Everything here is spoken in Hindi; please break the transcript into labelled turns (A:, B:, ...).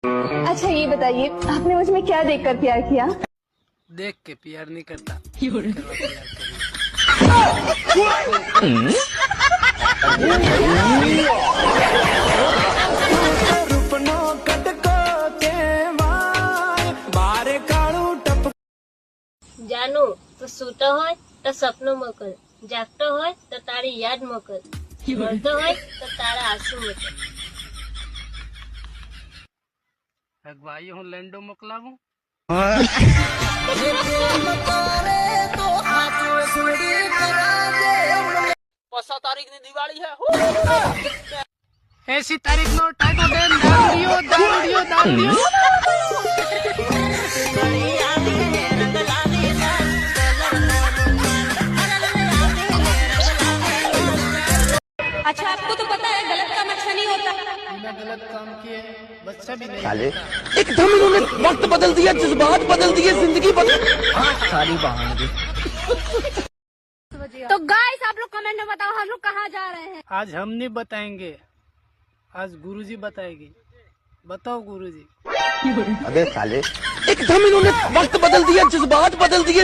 A: अच्छा ये बताइए, आपने मुझ में क्या देखकर प्यार किया?
B: देख के प्यार नहीं करता।
C: જાનું તો સૂતો હોય તો સપનું મોકલ, જાગતો હોય તો તારી યાદ મોકલ, મળતો હોય તો તારા આંસુ મોકલ.
B: અગવાઈ હું લેન્ડો મોકલાવું. ऐसी तारीख नो टाइटो देन दारूडियो दारूडियो दारूडियो.
C: अच्छा आपको तो पता है गलत काम अच्छा नहीं होता.
B: बिना गलत काम किए बच्चा भी नहीं.
D: साले एकदम इन्होंने वक्त बदल दिया, जज्बात बदल दिए, जिंदगी बदल. सारी बहाने.
C: तो गाइस आप लोग कमेंट में बताओ हम लोग कहाँ जा रहे हैं.
B: आज हम नहीं बताएंगे, आज गुरुजी बताएगी. बताओ गुरुजी.
D: अबे साले एकदम इन्होंने वक्त बदल दिया, जज्बात बदल दिए.